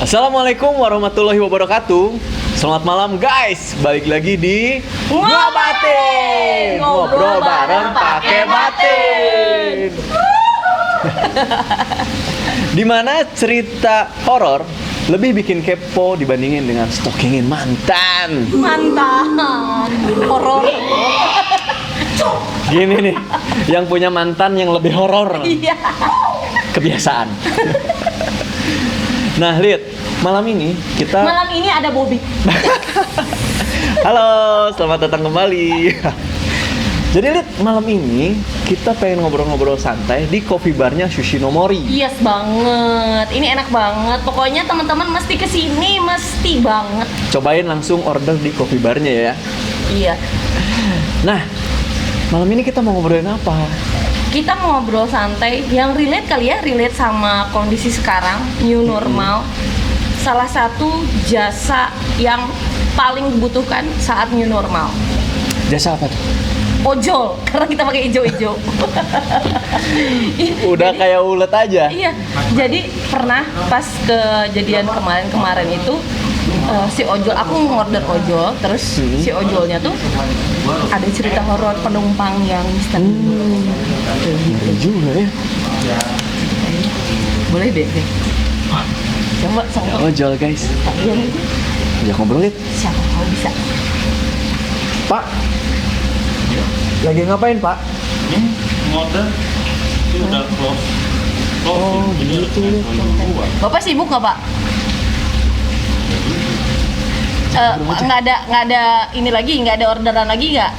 Assalamualaikum warahmatullahi wabarakatuh. Selamat malam guys, balik lagi di Ngobatin, ngobrol bareng pakai batin. Dimana cerita horor lebih bikin kepo dibandingin dengan stalkingin mantan. Mantan, horor. Gini nih, yang punya mantan yang lebih horor. Iya. Kebiasaan. Nah, Lid, malam ini ada Bobby. Halo, selamat datang kembali. Jadi Lid, malam ini kita pengen ngobrol-ngobrol santai di coffee barnya Sushinomori. Yes banget, ini enak banget. Pokoknya teman-teman mesti kesini, mesti banget. Cobain langsung order di coffee barnya ya. Iya. Nah, malam ini kita mau ngobrolin apa? Kita mau ngobrol santai, yang relate kali ya, relate sama kondisi sekarang, new normal. Salah satu jasa yang paling dibutuhkan saat new normal. Jasa apa tuh? Ojol, karena kita pakai ijo-ijo. Udah kayak ulet aja. Iya, jadi pernah pas kejadian kemarin itu si ojol, aku ngorder ojol, terus si ojolnya tuh ada cerita horor penumpang yang misterius. Ngeri juga ya. Boleh deh. Coba sama Ojol guys. yang Ya ngobrolin. siapa tahu bisa. Pak, lagi ngapain Pak? Ini ngorder itu udah close. Oh, Jadi gitu. harus Bapak sibuk nggak Pak? Nggak ada ini lagi, nggak ada orderan lagi nggak?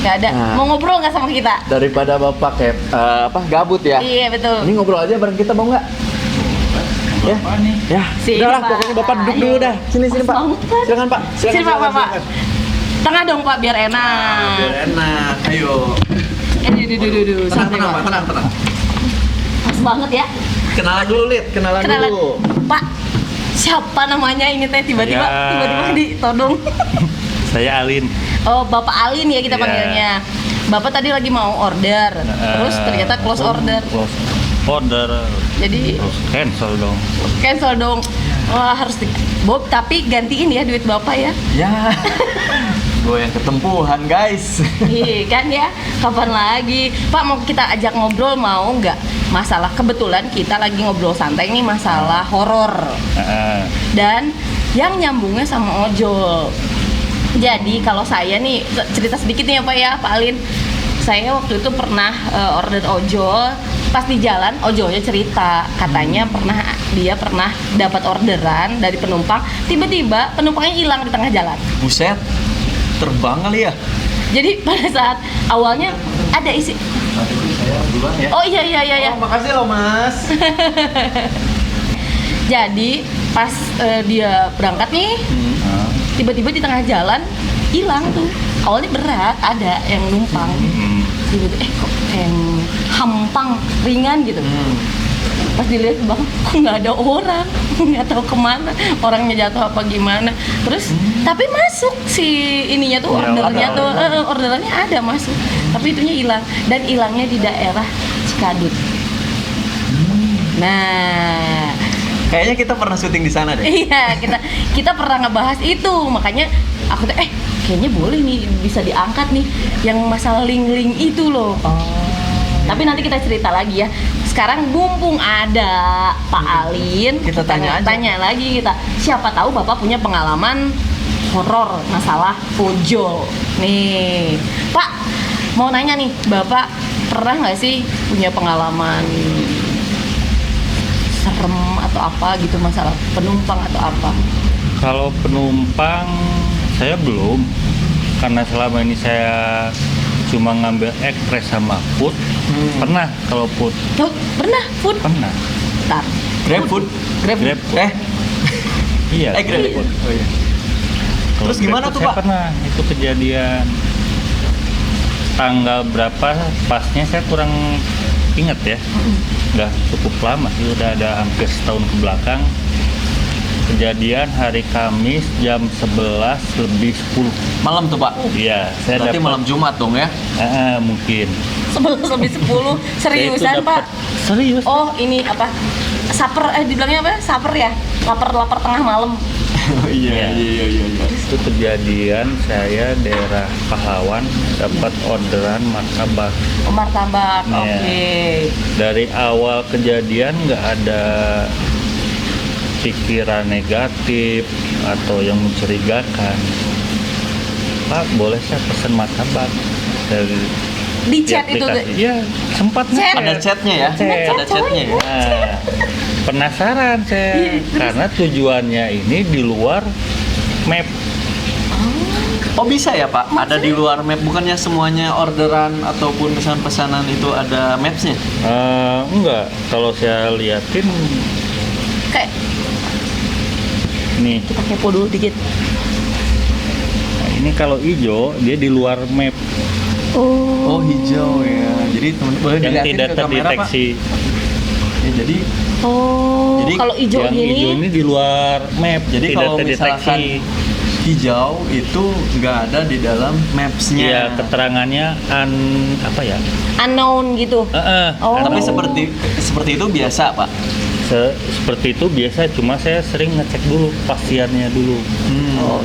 Nggak ada. Nah. Mau ngobrol nggak sama kita? Daripada Bapak kayak gabut ya. Iya betul. Ini ngobrol aja bareng kita mau nggak? Ya. Apa nih? Ya, Sini, udahlah Pak. pokoknya Bapak duduk Ayo. dulu dah. Sini Pas Pak. banget, kan? Silakan Pak. Sini Pak, Pak. Tengah dong Pak biar enak. Biar enak. Ayo. Duh. Santai, Pak. tenang. Pas banget ya. Kenalan dulu, Lid. Kenalan dulu. Pak, siapa namanya ini teh tiba-tiba Ya. ditodong. Saya Alin. Oh, Bapak Alin ya kita Iya. panggilnya. Bapak tadi lagi mau order, terus ternyata close order. Close order. Jadi Terus cancel dong. cancel dong. Wah, harus Bob, tapi gantiin ya duit Bapak ya. Ya. Gue yang ketempuhan, guys. Iya kan ya, kapan lagi Pak mau kita ajak ngobrol, mau nggak? Masalah kebetulan kita lagi ngobrol santai nih masalah horor dan yang nyambungnya sama ojol. Jadi kalau saya nih cerita sedikit nih ya Pak ya, Pak Alin. Saya waktu itu pernah order ojol, pas di jalan ojolnya cerita katanya dia pernah dapat orderan dari penumpang, tiba-tiba penumpangnya hilang di tengah jalan. Buset. Terbang kali ya? Jadi pada saat awalnya ada isi. Saya duluan ya. Oh iya. Oh, makasih loh, Mas. Jadi pas dia berangkat nih, tiba-tiba di tengah jalan hilang tuh. Awalnya berat, ada yang numpang. Tiba-tiba kok yang hampang ringan gitu. Pas dilihat bang, kok nggak ada orang, nggak tahu kemana, orangnya jatuh apa gimana. Terus tapi masuk si ininya tuh, Ya, ordernya ada, tuh, orderannya ada masuk. Tapi itunya hilang dan hilangnya di daerah Cikadut. Nah, Kayaknya kita pernah syuting di sana deh. iya kita pernah ngebahas itu, makanya aku tuh kayaknya boleh nih bisa diangkat nih yang masalah link-link itu loh. Tapi nanti kita cerita lagi ya. Sekarang mumpung ada Pak Alin, Kita tanya aja. tanya lagi kita. Siapa tahu Bapak punya pengalaman horor masalah ojol. Nih, Pak, mau nanya nih, Bapak pernah nggak sih punya pengalaman serem atau apa gitu masalah penumpang atau apa? Kalau penumpang saya belum, karena selama ini saya cuma ngambil ekspres sama food. Pernah kalau food, Tuh, pernah food? pernah. Bentar. GrabFood. Grab. Grab food. Iya. GrabFood. Oh iya. Kalau Terus gimana GrabFood tuh, saya Pak? Pernah, itu kejadian tanggal berapa pasnya saya kurang ingat ya. Udah cukup lama sih, udah ada hampir setahun ke belakang. Kejadian hari Kamis jam 11:10. Malam tuh, Pak. Iya, saya Berarti dapat malam Jumat dong ya? mungkin. 11 lebih 10. Saya itu Seriusan, dapat- Pak? Serius. Oh, ini apa? Saper, dibilangnya apa? Saper ya? lapar tengah malam. Oh, iya. Itu kejadian saya daerah Pahlawan dapat orderan martabak. Martabak, Iya. oke. Dari awal kejadian nggak ada pikiran negatif atau yang mencurigakan. Pak, boleh saya pesan martabak dari Di chat itu aplikasi? Iya, sempat Chat? ngechat. Ada chatnya ya? Chat. Ada chatnya ya? Nah, penasaran saya Iya, terus? karena tujuannya ini di luar map. Oh bisa ya Pak? Ada di luar map, bukannya semuanya orderan ataupun misalnya pesanan itu ada mapsnya? Enggak, kalau saya liatin kayak nih, kita kepo dulu dikit. nah ini kalau hijau dia di luar map Oh hijau ya. Jadi teman boleh yang dilihatin tidak ke kamera Pak? terdeteksi. Ya, jadi Oh, Jadi kalau hijau Yang hijau gini ini di luar map, Jadi tidak kalau terdeteksi. misalkan hijau itu nggak ada di dalam mapsnya. Iya, keterangannya apa ya? unknown gitu. Oh. Tapi unknown. seperti itu biasa Pak. Seperti itu biasa, cuma saya sering ngecek dulu pastiannya dulu.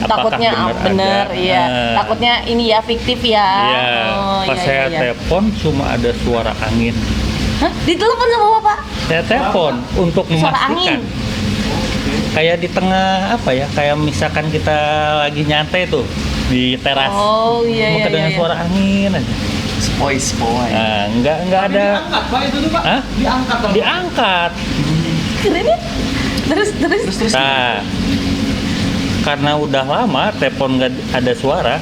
Apakah Takutnya benar ada? iya. Takutnya ini ya fiktif ya. Iya, Oh, pas iya, saya iya. telepon cuma ada suara angin. Hah? Ditelepon sama Bapak? Saya telepon untuk Suara memastikan. angin? Kayak di tengah apa ya? Kayak misalkan kita lagi nyantai tuh di teras. Oh, iya, Mau iya, kedengar iya. suara angin aja. Spoi. Nah, nggak ada. Diangkat Pak itu tuh Pak. Hah? Diangkat dong. Diangkat. Keren ya? Terus. Nah, karena udah lama telepon nggak ada suara,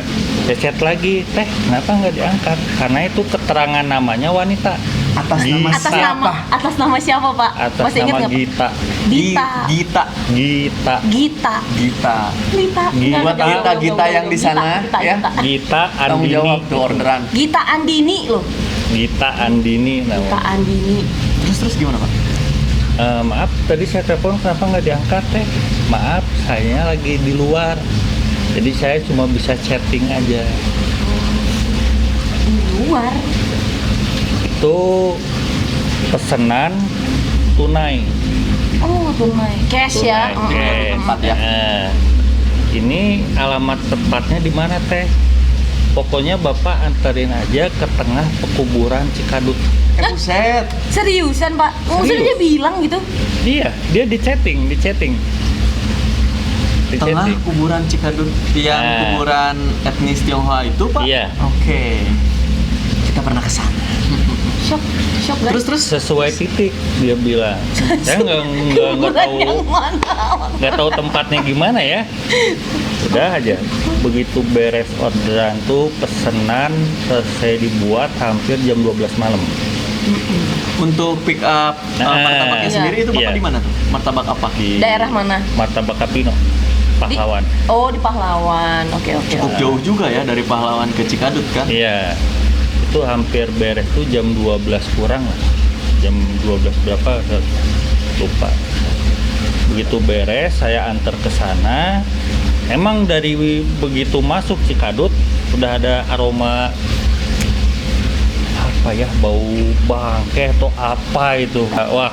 saya chat lagi, teh kenapa nggak diangkat? Karena itu keterangan namanya wanita. Atas nama Atas siapa? atas nama siapa, Pak? Atas Masih ingat nama nggak, Pak? Gita. Dita. Gita. Gita. Gita. Gita. Gita. Gita. Nggak, nggak, Gita, nggak, Gita nggak, yang di Gita, sana, Gita, ya. Gita. Gita Tanggung Andini. jawab tuh orderan. Gita Andini loh. Gita Andini Gita namanya. Andini. Terus gimana Pak? Maaf, tadi saya telepon kenapa nggak diangkat teh? Maaf, saya lagi di luar. Jadi saya cuma bisa chatting aja. Di luar. Itu pesanan tunai. Oh, tunai. Cash ya. Tunai, cash. Tempat ya. Nah, ini alamat tepatnya di mana teh? Pokoknya Bapak anterin aja ke tengah pekuburan Cikadut. Buset. Seriusan, Pak? Maksudnya dia bilang gitu? Dia di chatting. Di Tengah chatting. kuburan Cikadut yang Nah. kuburan etnis Tionghoa itu Pak? Iya. Oke. Kita pernah ke sana. Shock guys. Terus Sesuai titik dia bilang. Saya nggak Kuburan tahu yang mana? nggak tahu tempatnya gimana ya. Udah aja. Begitu beres orderan tuh pesanan selesai dibuat hampir jam 12 malam. untuk pick up martabaknya Iya. sendiri itu Bapak Iya. di mana tuh? Martabak apa? Di Daerah mana? Martabak Kapino, Pahlawan. Oh, di Pahlawan. Oke. Cukup jauh juga ya dari Pahlawan ke Cikadut kan? Iya. Itu hampir beres tuh jam 12 kurang lah. Jam 12 berapa lupa. Begitu beres saya antar ke sana. Emang dari begitu masuk Cikadut udah ada aroma apa ya, bau bangke atau apa itu. Wah,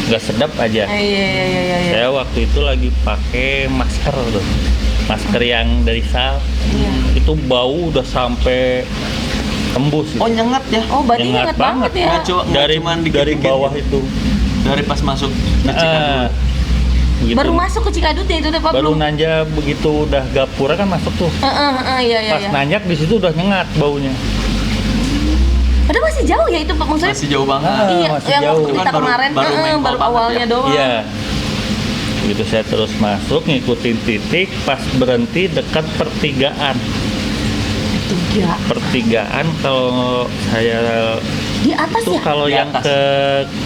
nggak sedap aja. Iya. Saya waktu itu lagi pakai masker tuh. Masker yang dari sal. Iya. Itu bau udah sampai tembus. Oh nyengat ya? Oh, berarti Nyengat ingat banget ya. Nggak dari cuman dari dikit-dikit bawah gitu. itu. Dari pas masuk ke Ah, Cikadut. begitu. Baru masuk ke Cikadut ya itu deh, Pak? Baru belum? nanja begitu udah gapura kan masuk tuh. Iya. Pas nanjak di situ udah nyengat baunya. Padahal masih jauh ya itu, Pak, maksudnya. Masih jauh banget. Ah, Iya, masih yang jauh. waktu Itu kita kan baru- kemarin baru main baru tol banget awalnya ya. doang. Iya. Begitu saya terus masuk ngikutin titik, pas berhenti dekat pertigaan. Tiga. Pertigaan kalau saya Di atas tuh ya? kalau Di yang atas. ke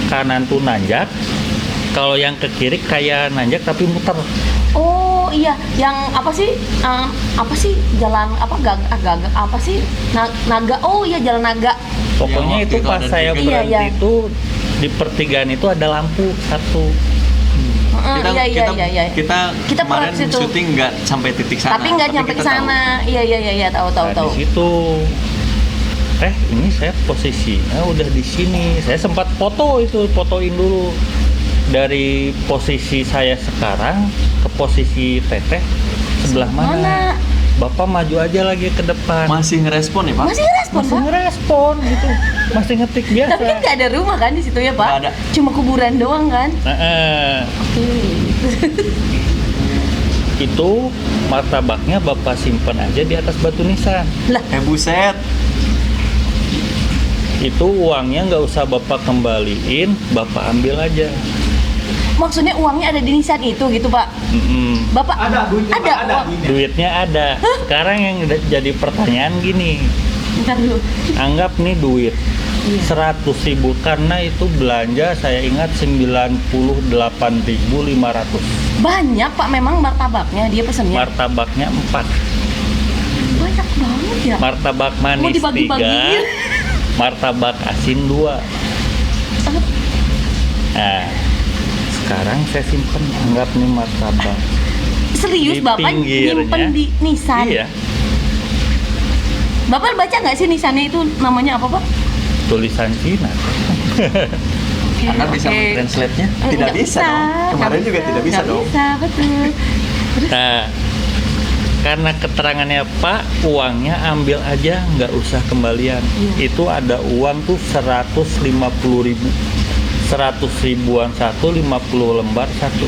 kanan tuh nanjak, kalau yang ke kiri kayak nanjak tapi muter. Oh iya, yang apa sih? Apa sih jalan apa gagak apa sih? Naga. Oh iya, jalan naga. Pokoknya Yang itu waktu itu pas ada saya tiga. berhenti Iya. itu di pertigaan itu ada lampu satu. Kita Kita pernah kemarin ke situ. syuting nggak sampai titik sana. Tapi nggak nyampe ke kita tahu. sana. Iya, tahu. Nah, di situ ini saya posisinya udah di sini. Saya sempat fotoin dulu. dari posisi saya sekarang ke posisi teteh sebelah mana? Bapak maju aja lagi ke depan. Masih ngerespon ya Pak? Masih respon, Masih Pak? ngerespon gitu, masih ngetik biasa. Tapi kan nggak ada rumah kan di situ ya, Pak? Nggak ada. Cuma kuburan doang kan? Nah, itu martabaknya Bapak simpen aja di atas batu nisan. Lah, Buset. Itu uangnya nggak usah Bapak kembaliin, Bapak ambil aja. maksudnya uangnya ada di nisan itu gitu, Pak? Bapak Ada duitnya, ada Pak, ada uang. duitnya. Duitnya ada. Sekarang yang jadi pertanyaan gini, Bentar dulu. anggap nih duit Iya. 100.000 karena itu belanja saya ingat 98.500. Banyak, Pak, memang martabaknya dia pesennya. Martabaknya 4. Banyak banget ya. Martabak Mau manis 3. dibagi-bagiin. Martabak asin 2. Nah, sekarang saya simpen, anggap nih martabak. Serius Di Bapak pinggirnya. nyimpen di nisan? Iya, Bapak baca nggak sih nisannya itu namanya apa, Pak? tulisan Cina. Anda bisa mentranslate-nya? Tidak Nggak bisa dong. Kemarin nggak juga tidak bisa nggak dong. Bisa, betul. Nah, karena keterangannya Pak, uangnya ambil aja, nggak usah kembalian. Iya. Itu ada uang tuh 150.000. 100 ribuan satu, 50 lembar satu.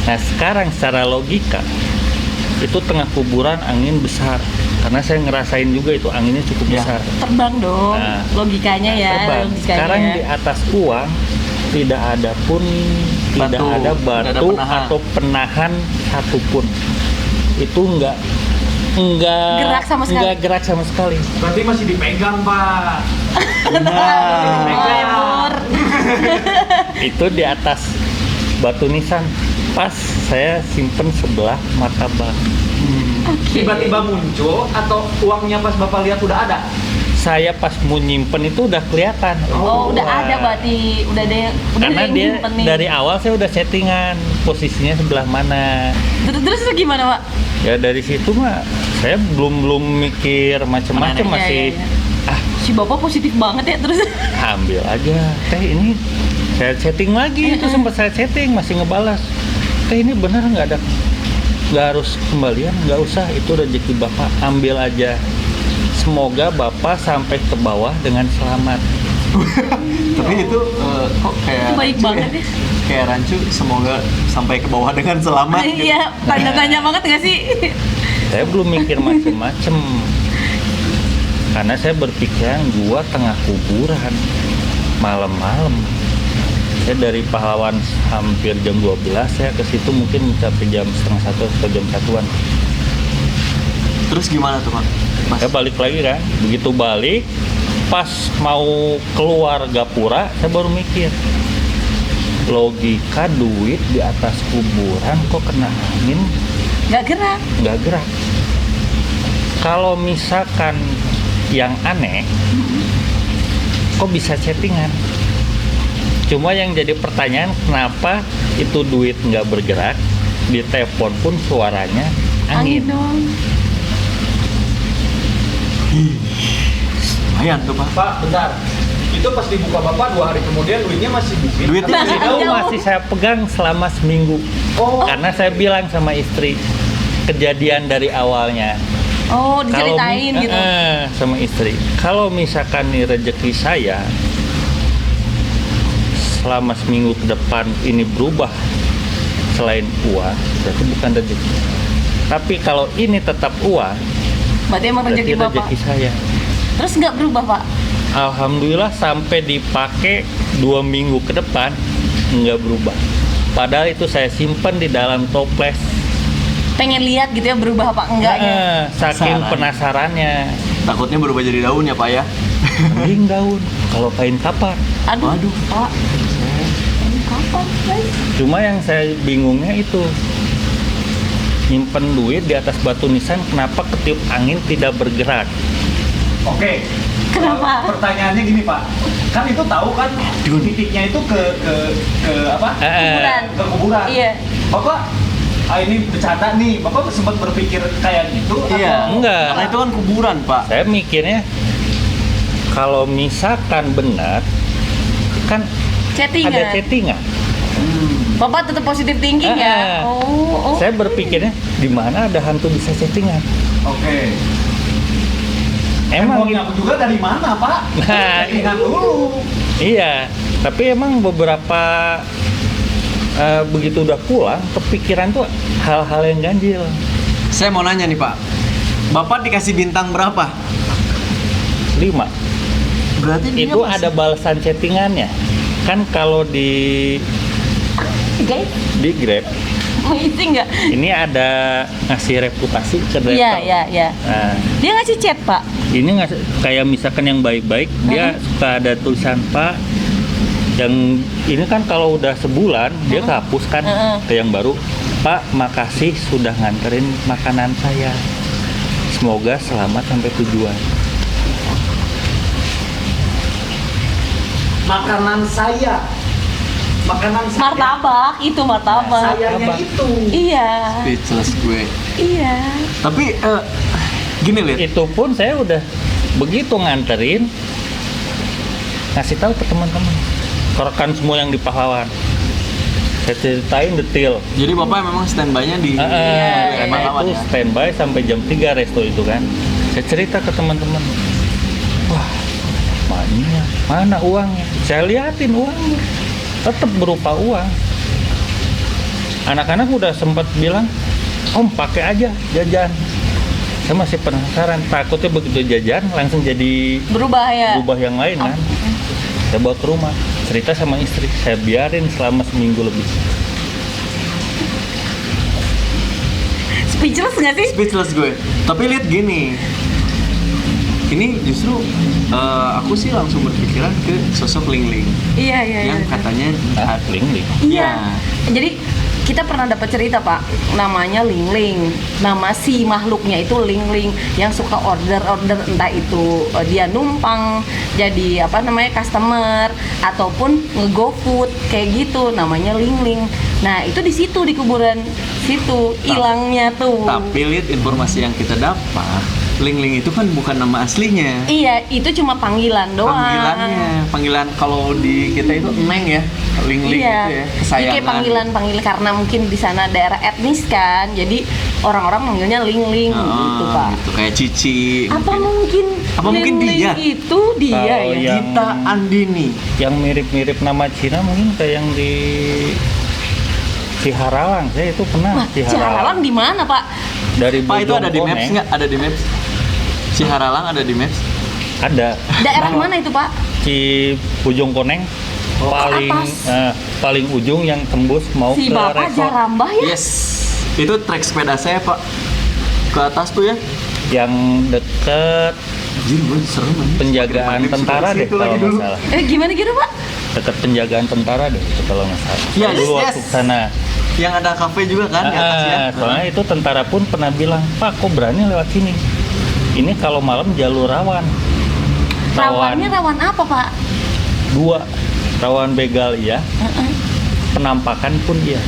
Nah, sekarang secara logika, itu tengah kuburan angin besar. Karena saya ngerasain juga itu anginnya cukup Ya. besar. Terbang dong, Nah, logikanya ya. Terbang. Logikanya. Sekarang di atas uang tidak ada pun tidak Batu, ada tidak ada batu penahan. atau penahan satupun. Itu enggak Gerak sama sekali. Enggak gerak sama sekali. Berarti masih dipegang, Pak. Ngawur. Itu di atas batu nisan. Pas saya simpen sebelah martabak. Tiba-tiba muncul atau uangnya pas Bapak lihat udah ada? Saya pas mau nyimpen itu udah kelihatan. Oh, udah Wah. ada berarti, udah ada yang Karena dia nyimpen nih. dari awal saya udah settingan posisinya sebelah mana. Terus gimana, Pak? Ya dari situ mah saya belum mikir macam-macam, Mana masih Iya. Si Bapak positif banget ya terus. ambil aja. Teh ini saya setting lagi, itu sempat saya setting masih ngebalas. Teh ini benar nggak harus kembalian, nggak usah, itu rezeki Bapak, ambil aja. Semoga Bapak sampai ke bawah dengan selamat. Tapi itu kok kayak Itu baik rancu banget ya. Kayak rancu, semoga sampai ke bawah dengan selamat gitu. Iya, tanya banget nggak sih? Saya belum mikir macem-macem karena saya berpikiran gua tengah kuburan malam-malam. Saya dari Pahlawan hampir jam 12, saya ke situ mungkin mencapai jam setengah 1 atau jam 1-an. Terus gimana tuh Pak? Mas? Saya balik lagi kan, begitu balik pas mau keluar gapura saya baru mikir, logika duit di atas kuburan kok kena angin Nggak gerak. nggak gerak. Kalau misalkan yang aneh, kok bisa chattingan? Cuma yang jadi pertanyaan, kenapa itu duit nggak bergerak, di telepon pun suaranya angin. dong. Lumayan tuh Pak. Pak, bentar. Itu pas dibuka Bapak 2 hari kemudian duitnya masih di sini. Duitnya Atau masih jauh? Itu masih saya pegang selama seminggu. Oh, Karena saya bilang sama istri kejadian dari awalnya. Oh, Kalau diceritain gitu. sama istri, kalau misalkan nih rezeki saya selama seminggu ke depan ini berubah selain uang, berarti bukan rezeki. Tapi kalau ini tetap uang, Berarti emang berarti rezeki Bapak. rezeki saya. Terus nggak berubah, Pak? Alhamdulillah sampai dipakai 2 minggu ke depan nggak berubah. Padahal itu saya simpan di dalam toples. Pengen lihat gitu ya berubah apa enggaknya. Saking Penasaran. penasarannya. Takutnya berubah jadi daun ya Pak ya. Mending daun. Kalau kain kapar. Aduh, Waduh. Pak. Ini kapan, guys? Cuma yang saya bingungnya itu nyimpen duit di atas batu nisan, kenapa ketiup angin tidak bergerak? oke. Kenapa? Pertanyaannya gini, Pak. Kan itu tahu kan titiknya itu ke apa? Kuburan. Ke kuburan. Iya. Bapak ini bercanda nih. Bapak sempat berpikir kayak gitu Iya. atau Enggak. Karena itu kan kuburan Pak. Saya mikirnya kalau misalkan benar kan ada Chattingan. chattingan. Bapak tetap positif thinking ya. Oh. Saya berpikirnya di mana ada hantu bisa chattingan. Oke. Emang Handphone aku juga dari mana, Pak? Nah, Ingat dulu. iya, tapi emang beberapa begitu udah pulang, kepikiran tuh hal-hal yang ganjil. Saya mau nanya nih Pak, Bapak dikasih bintang berapa? 5. Berarti dia Itu masih- ada balasan chattingannya. Kan kalau di Guys, Grab mau isi nggak? ini ada ngasih reputasi ke driver. Iya. Nah, Dia ngasih chat, Pak. ini ngasih kayak misalkan yang baik-baik dia suka ada tulisan Pak. Yang ini kan kalau udah sebulan dia kehapus kan ke yang baru. Pak, makasih sudah nganterin makanan saya. Semoga selamat sampai tujuan. Makanan saya. Martabak, itu martabak. Sayanya itu. Iya. Speechless gue. Iya. Tapi gini lihat. Itu pun saya udah begitu nganterin ngasih tahu ke teman-teman. Ke rekan semua yang di Pahlawan. Saya ceritain detail. Jadi Bapak memang standby-nya di Karena Pahlawan itu ya? standby sampai jam 3 resto itu kan. Saya cerita ke teman-teman. Wah, mana uangnya? Saya liatin uangnya. Tetap berupa uang. Anak-anak udah sempat bilang, Om pakai aja jajan. Saya masih penasaran, takutnya begitu jajan langsung jadi Berubah ya. berubah yang lain kan. Saya bawa ke rumah, cerita sama istri, saya biarin selama seminggu lebih. Speechless nggak sih? Speechless gue. Tapi lihat gini. Ini justru aku sih langsung berpikiran ke sosok Ling Ling Iya. yang katanya Ling-ling. Iya. Jadi kita pernah dapat cerita, Pak, namanya Ling Ling. Nama si makhluknya itu Ling Ling yang suka order entah itu dia numpang jadi customer ataupun nge-GoFood kayak gitu, namanya Ling Ling. Nah, itu di situ di kuburan situ hilangnya tuh. Tapi lihat informasi yang kita dapat, Ling Ling itu kan bukan nama aslinya. Iya, itu cuma panggilan doang. Panggilan kalau di kita itu Neng ya, Ling Ling Iya. itu ya, Jadi kesayangan. kayak panggilan karena mungkin di sana daerah etnis kan. Jadi orang-orang manggilnya Ling Ling gitu, Pak. Gitu kayak Cici. Apa mungkin mungkin Ling Ling dia? itu dia Kalau ya? yang- Gita Andini. Yang mirip-mirip nama Cina mungkin kayak yang di Ciharalang. Saya itu pernah Wah, Ciharalang di mana, Pak? Dari Pak itu ada di Bojongkoneng. Maps nggak? Ada di Maps. Ciharalang ada di Maps. Ada. Daerah mana itu, Pak? Bojongkoneng paling atas. paling ujung yang tembus mau Si ke Bapak resort Jarambah ya? Yes. Itu trek sepeda saya, Pak. Ke atas tuh ya. yang deket Anjir, gue serem banget. penjagaan tentara deh kalau nggak salah. Gimana gitu, Pak? Dekat penjagaan tentara deh itu kalau nggak salah. Yes, Saya dulu waktu yes. sana. Yang ada kafe juga kan di atas ya. Soalnya itu tentara pun pernah bilang, Pak kok berani lewat sini? Ini kalau malam jalur rawan. Rawannya rawan apa, Pak? 2, rawan begal iya, penampakan pun iya.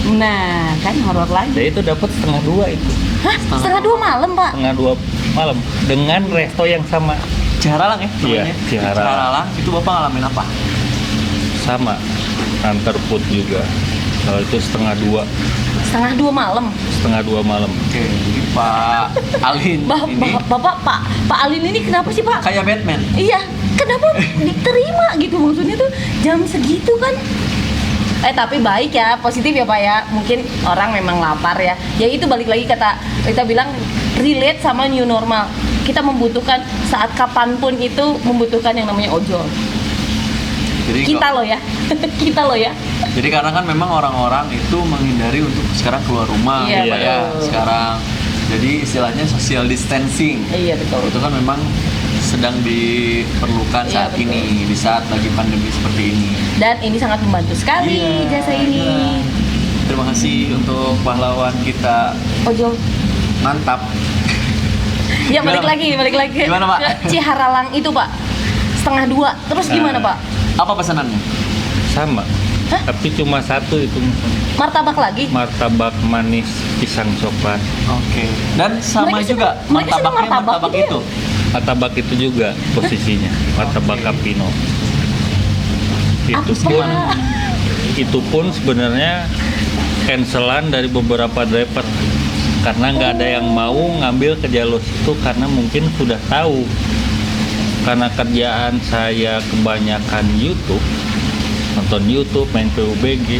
Nah, kan horor lagi. Jadi itu dapat 1:30 itu, Hah? 1:30 malam, Pak? 1:30 malam dengan resto yang sama. Ciharalang ya Iya, namanya? Ciharalang. Ciharalang. Itu Bapak ngalamin apa? Sama, antar food juga. Kalau itu 1:30, 1:30 malam. 1:30 malam. Oke, jadi Pak Alin ini Bapak, Pak Alin ini kenapa sih, Pak? kayak Batman. Iya, kenapa diterima gitu, maksudnya tuh jam segitu kan? Tapi baik ya, positif ya, Pak ya. Mungkin orang memang lapar ya. Ya itu balik lagi kita bilang relate sama new normal. Kita membutuhkan saat kapanpun itu membutuhkan yang namanya ojol. Jadi Kita loh ya. Kita loh ya. Jadi karena kan memang orang-orang itu menghindari untuk sekarang keluar rumah Iya, ya, Pak ya. betul. Sekarang jadi istilahnya social distancing. Iya, betul. Itu kan memang sedang diperlukan Iya, saat betul. ini di saat lagi pandemi seperti ini. Dan ini sangat membantu sekali Iya, jasa ini. iya. Terima kasih untuk pahlawan kita, Ojol. mantap. Ya balik Gimana? lagi Gimana, Pak? ke Ciharalang itu, Pak. 1:30. Terus gimana, Pak? Apa pesanannya? Sama. Hah? Tapi cuma satu itu, Martabak lagi? martabak manis pisang coklat. Oke. Dan sama Mereka juga suka- mereka suka martabaknya martabak martabak gitu ya? itu. Martabak itu juga posisinya, martabak Oke. Capino. Itu Apa? gimana? itu pun sebenarnya cancelan dari beberapa driver karena nggak ada yang mau ngambil ke jalur situ karena mungkin sudah tahu. Karena kerjaan saya kebanyakan YouTube, nonton YouTube, main PUBG,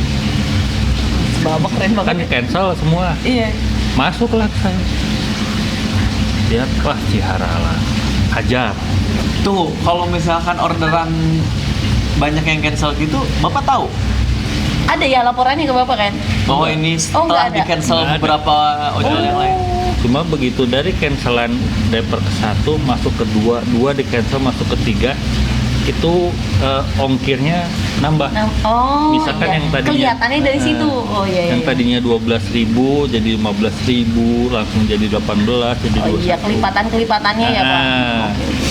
Babak keren kan banget. cancel semua. Iya. Masuklah saya. Lihat wah Ciharalan, hajar. Tuh, kalau misalkan orderan banyak yang cancel gitu, Bapak tahu Ada ya laporannya ke Bapak kan? bahwa Enggak. ini Oh, setelah nggak ada. di cancel Nggak ada. beberapa ojol yang lain. Cuma begitu dari cancelan driver ke 1 masuk ke 2, 2 di cancel masuk ke 3, itu ongkirnya nambah. Nah, oh, Misalkan iya. yang tadinya kelihatannya dari situ. Oh iya. yang iya. tadinya 12.000 jadi 15.000 langsung jadi 18 jadi Oh 21. iya, kelipatan-kelipatannya ya Pak. Nah.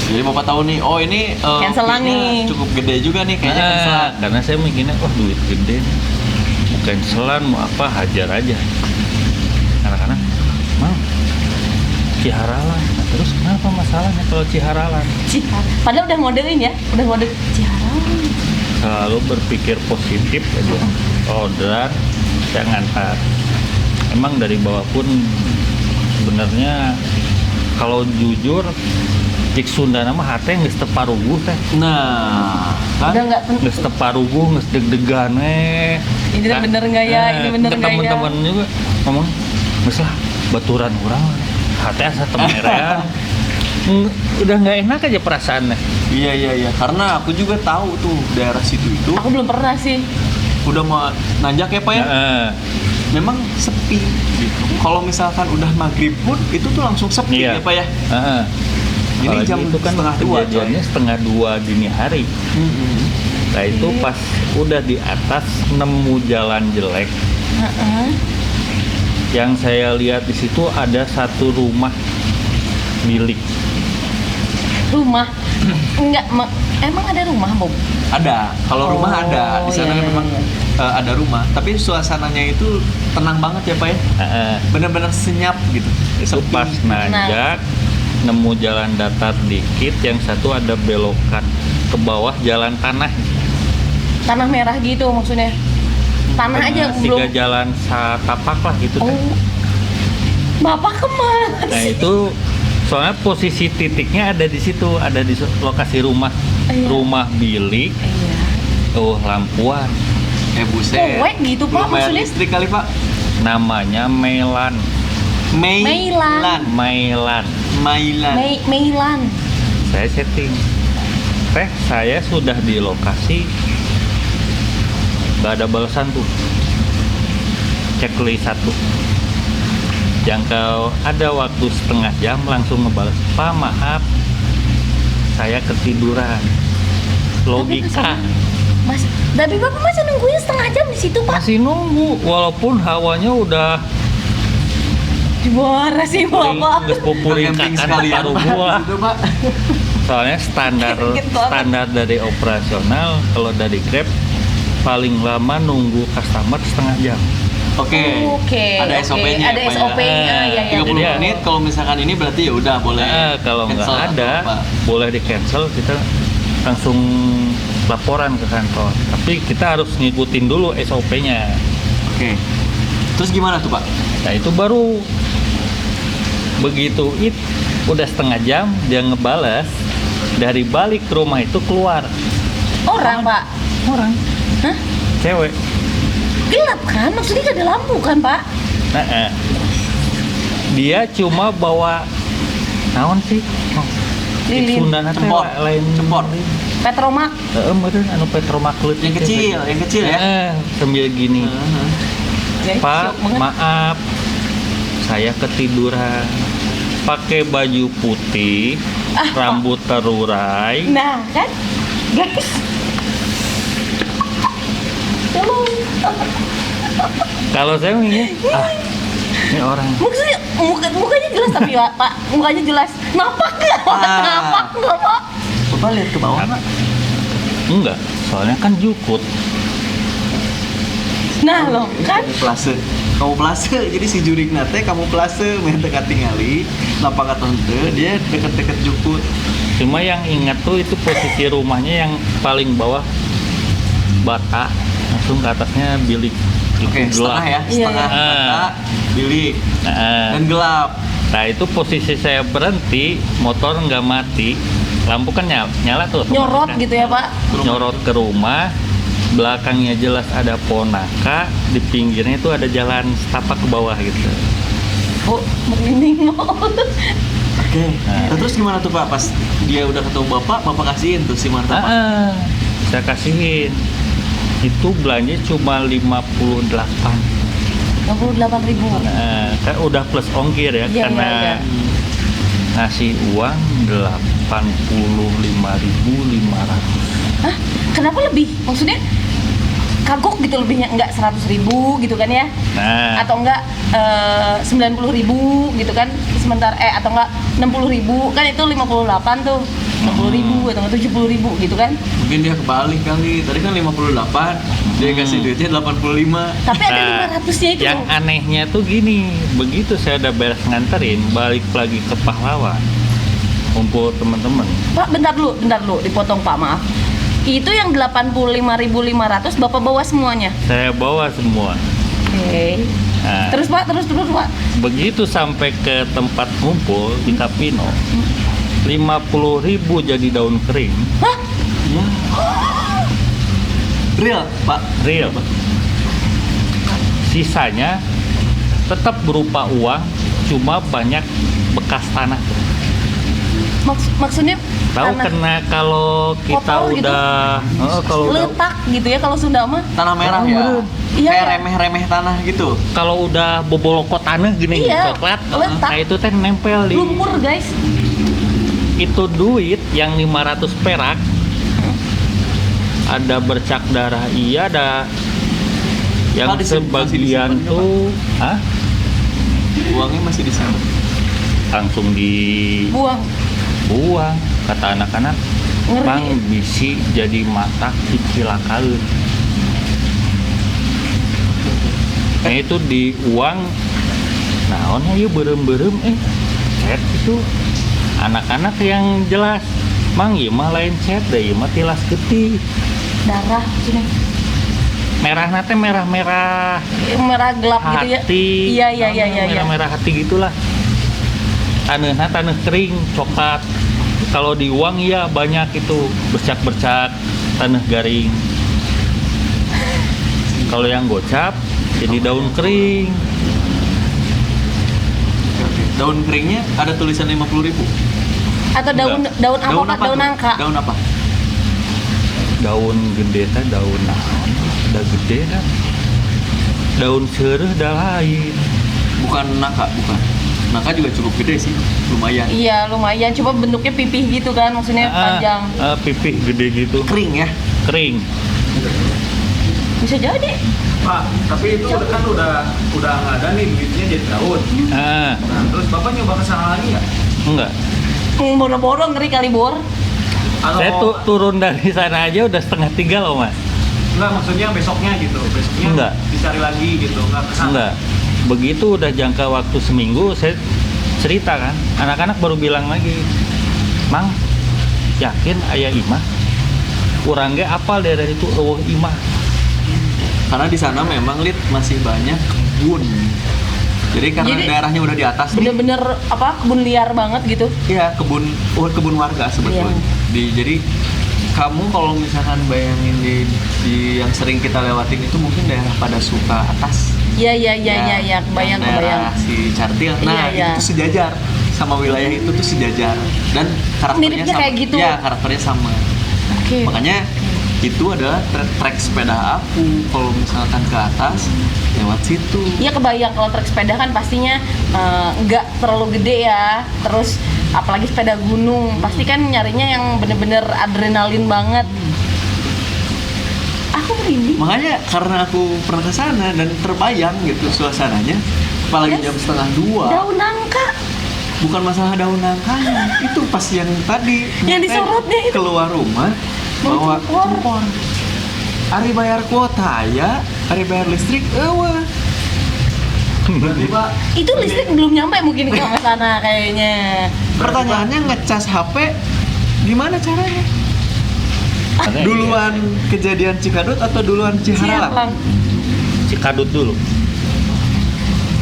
Jadi Bapak tahu nih, oh ini Cancelan fee-nya nih. cukup gede juga nih kayaknya cancelan. Karena saya mikirnya wah duit gede nih. Mau cancelan mau apa hajar aja. Anak-anak mau Ciharalan. Nah, terus kenapa masalahnya kalau Ciharalan? Cihar. Padahal udah modelin ya, udah model Cihara. Selalu berpikir positif aja. Orderan saya ngantar. Emang dari bawah pun sebenarnya kalau jujur cik Sunda nama hate geus teu paruguh teh. Nah, kan? Udah nggak Geus teu paruguh, geus deg-degan Ini bener nggak ya? Ini bener nggak ya? Teman-teman juga ngomong, geus lah baturan urang hate asa temerean. Udah nggak enak aja perasaannya. Iya, karena aku juga tahu tuh daerah situ itu Aku belum pernah sih. udah mau nanjak ya Pak ya. Heeh. Memang sepi gitu. Kalau misalkan udah maghrib pun itu tuh langsung sepi Iya. ya Pak ya. Heeh. Ini Apalagi jam itu kan setengah dua, kejadiannya setengah 2 dini hari. Nah itu pas udah di atas nemu jalan jelek, Heeh. yang saya lihat di situ ada satu rumah milik. Rumah. Enggak, emang ada rumah, Bob? Ada. Kalau Oh, rumah ada. Di sana iya, memang iya. ada rumah. Tapi suasananya itu tenang banget ya Pak ya. Heeh. Bener-bener senyap gitu. Itu Sepi. pas nanjak nemu jalan datar dikit, yang satu ada belokan ke bawah jalan tanah. Tanah merah gitu maksudnya. Tanah aja Tiga belum. jalan satapak lah gitu. Teh. Oh. Bapak kemana Nah sih? itu soalnya posisi titiknya ada di situ, ada di lokasi rumah, Iya. rumah bilik, Iya. lampuan, Buset. Kowek gitu, Pak, Belum bayar maksudnya? listrik kali Pak. namanya Melan, Meilan. Mailan. Meilan. Saya setting, teh saya sudah di lokasi, nggak ada balasan tuh, checklist 1. Jangkau ada waktu setengah jam langsung ngebalas, Pak maaf saya ketiduran. Logika Tapi Bapak masih nungguin setengah jam di situ, Pak. masih nunggu walaupun hawanya udah Gimana sih, Bapak? geus pupuring Camping kakan sekalian paru Pak, gua. di situ, Pak. Soalnya standar Kaget banget. standar dari operasional kalau dari Grab paling lama nunggu customer setengah jam. Oke. Oke, Ada oke. SOP-nya Ada ya, Pak, ya? SOP-nya, ya, ya. 30 Jadi ya. menit kalau misalkan ini berarti ya udah boleh. Kalau nggak cancel atau ada apa. boleh di cancel, kita langsung laporan ke kantor. Tapi kita harus ngikutin dulu SOP-nya. Oke. Terus gimana tuh Pak? Nah itu baru begitu udah setengah jam dia ngebales, dari balik ke rumah itu keluar Orang, Pak. orang Hah? cewek. Gelap kan? Maksudnya nggak ada lampu kan, Pak? Nah, dia cuma bawa naon sih? Oh, Lilin. Sunda teh Cepot. lain Cepot. Petromak. Meureun anu petromakleut Yang kecil ya. sambil gini. Ya, Pak, syok banget. maaf, saya ketiduran. Pakai baju putih, rambut terurai. Nah, kan? Guys. Tolong. Kalau saya ingin, ini orang Maksudnya mukanya jelas tapi Pak, mukanya jelas. Nampak nggak? Ah. Nampak nggak, Pak? Bapak lihat ke bawah Pak. enggak, soalnya kan jukut. Nah, loh, kan? Kamu plase, jadi si jurik nate kamu plase, main teka tingali, lapak tonte, dia deket-deket jukut. Cuma yang ingat tuh itu posisi rumahnya yang paling bawah bata. langsung ke atasnya bilik. Oke, Itu gelap. setengah ya, Iya, setengah iya. kata bilik Nah, dan gelap. nah, itu posisi saya berhenti, motor nggak mati, lampu kan nyala tuh. otomatis Nyorot kan. gitu ya Pak. Nyorot ke rumah, belakangnya jelas ada Ponaka, di pinggirnya itu ada jalan setapak ke bawah gitu. Oh, merinding mau. Oke. Nah, terus gimana tuh Pak? Pas dia udah ketemu Bapak kasihin tuh si martabak. Saya kasihin. Itu belanja cuma 58. 68.000. Nah, kan udah plus ongkir ya, Iya, karena iya, iya. ngasih uang 85.500. Hah? Kenapa lebih? Maksudnya kagok gitu lebihnya, enggak 100.000 gitu kan ya? Nah, Atau enggak 90.000 gitu kan? Sementara atau enggak 60.000 kan itu 58 tuh. 60.000 atau enggak 70.000 gitu kan? Mungkin dia kebalik kali. Tadi kan 58, dia kasih duitnya 85. Tapi ada nah, 500-nya itu. yang anehnya tuh gini, begitu saya udah beres nganterin, balik lagi ke Pahlawan, kumpul teman-teman. Pak, bentar dulu, dipotong Pak, maaf. Itu yang 85.500 Bapak bawa semuanya. Saya bawa semua. Oke. Nah, Terus Pak, terus Pak. begitu sampai ke tempat ngumpul di Kapino, 50.000 jadi daun kering, Hah? Ya. Real, Pak. real. Sisanya tetap berupa uang, cuma banyak bekas tanah. Maksudnya Tahu tanah karena kalau kita kotor gitu? udah, kalau udah letak gitu ya kalau Sunda mah. Tanah merah ya. Iya, Kayak iya. remeh-remeh tanah gitu. kalau udah bobolokot tanah gini Iya, coklat, letak. nah itu teh nempel di Lumpur, guys. itu duit yang 500 perak. Ada bercak darah, iya, ada yang Pak, masih sebagian disimpan, tuh, hah? Uangnya masih disimpan. Langsung dibuang, Buang. kata anak-anak. Ngeri. Bang bisi jadi mata dicilakaeun. Nah itu di uang, naonnya yuk berem-berem, chat itu anak-anak yang jelas. Mang ieu mah lain chat deh, ieu mah tilas getih. Darah sini. Merah nate merah-merah Merah gelap gitu ya. hati. Iya. Merah-merah hati gitulah. Taneuhna taneuh kering, coklat. Kalau di uang ya banyak itu bercak-bercak tanah garing. Kalau yang gocap jadi daun kering. Daun keringnya ada tulisan 50.000. Atau daun Enggak. daun apa Pak? tuh? Daun nangka. Daun apa? Daun gede teh daun naon? Da gede dah. Daun seureuh da lain. Bukan nangka, bukan. Nangka juga cukup gede sih, lumayan. Iya, lumayan. Coba bentuknya pipih gitu kan, maksudnya panjang. Pipih gede gitu. Kering ya. Kering. Bisa jadi. Pak, tapi itu kan udah nggak ada nih duitnya jadi daun. Ah, Nah, terus Bapak nyoba ke sana lagi nggak? enggak. Boro-boro ngeri kali bor. Atau Saya turun dari sana aja udah 2:30 loh, Mas. enggak, maksudnya besoknya gitu. Besoknya Enggak. dicari lagi gitu, nggak ke sana. Enggak. Begitu udah jangka waktu seminggu, saya cerita kan. Anak-anak baru bilang lagi, Mang, yakin ayah imah? Kurang ge apal daerah itu eueuh imah. Karena di sana memang masih banyak kebun. Jadi karena Jadi, daerahnya udah di atas nih. Bener-bener apa kebun liar banget gitu. Iya, kebun warga sebetulnya. Iya. Jadi kamu kalau misalkan bayangin di yang sering kita lewatin itu mungkin daerah pada suka atas. Iya, Ya, kebayang. daerah si Cartil. Nah, Iya. itu sejajar sama wilayah itu tuh sejajar dan karakternya Miripnya sama. kayak gitu. Ya, karakternya sama. Oke. Makanya itu adalah trek sepeda aku kalau misalkan ke atas lewat situ. Iya kebayang kalau trek sepeda kan pastinya nggak terlalu gede ya. Terus apalagi sepeda gunung, pasti kan nyarinya yang bener-bener adrenalin banget. Aku merinding. Makanya karena aku pernah ke sana dan terbayang gitu suasananya, apalagi Yes. jam 1:30. Daun nangka. Bukan masalah daun nangkanya, itu pas yang tadi Yang disorotnya itu. keluar rumah Bawa bawa cempor. Ari bayar kuota ya, ari bayar listrik, eueuh. Berarti Pak, Itu listrik belum nyampe mungkin ke sana kayaknya. Pertanyaannya ngecas HP gimana caranya? Makanya Duluan kejadian Cikadut atau duluan Ciharang? Ciharang. Cikadut dulu.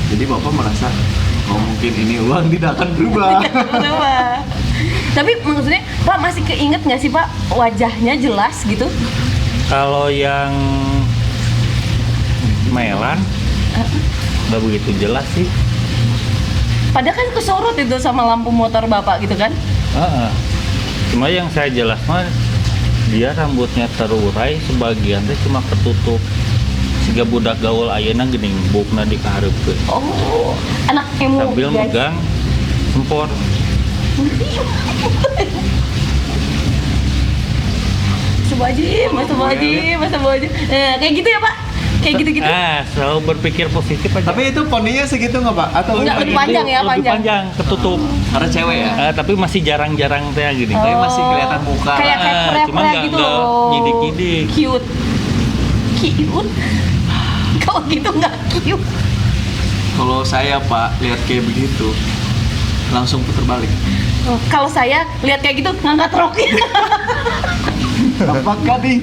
Jadi Bapak merasa, oh mungkin ini uang tidak akan berubah. Berubah. Tapi maksudnya Pak masih keinget nggak sih Pak wajahnya jelas gitu? Kalau yang Melan nggak begitu jelas sih. Padahal kan kesorot itu sama lampu motor Bapak gitu kan? Heeh. Cuma yang saya jelas mah dia rambutnya terurai, sebagian teh cuma ketutup. Siga budak gaul ayeuna geuning bukna dikahareupeun. Oh, anak emo Sambil guys. megang sempor. Mas Wajib. Kayak gitu ya Pak? Kayak gitu-gitu. Selalu berpikir positif aja. Tapi itu poninya segitu nggak Pak? Atau Enggak, lebih gitu? panjang ya, Lebih panjang, ketutup. Karena cewek ya? Tapi masih jarang-jarang teh gini. Tapi masih kelihatan muka. Kayak Cuma prea-prea nggak- gitu nggak loh. nyidik-nyidik. Cute. Kalau gitu nggak cute. Kalau saya Pak lihat kayak begitu, langsung puter balik. Kalau saya lihat kayak gitu ngangkat roknya. Apakah nih?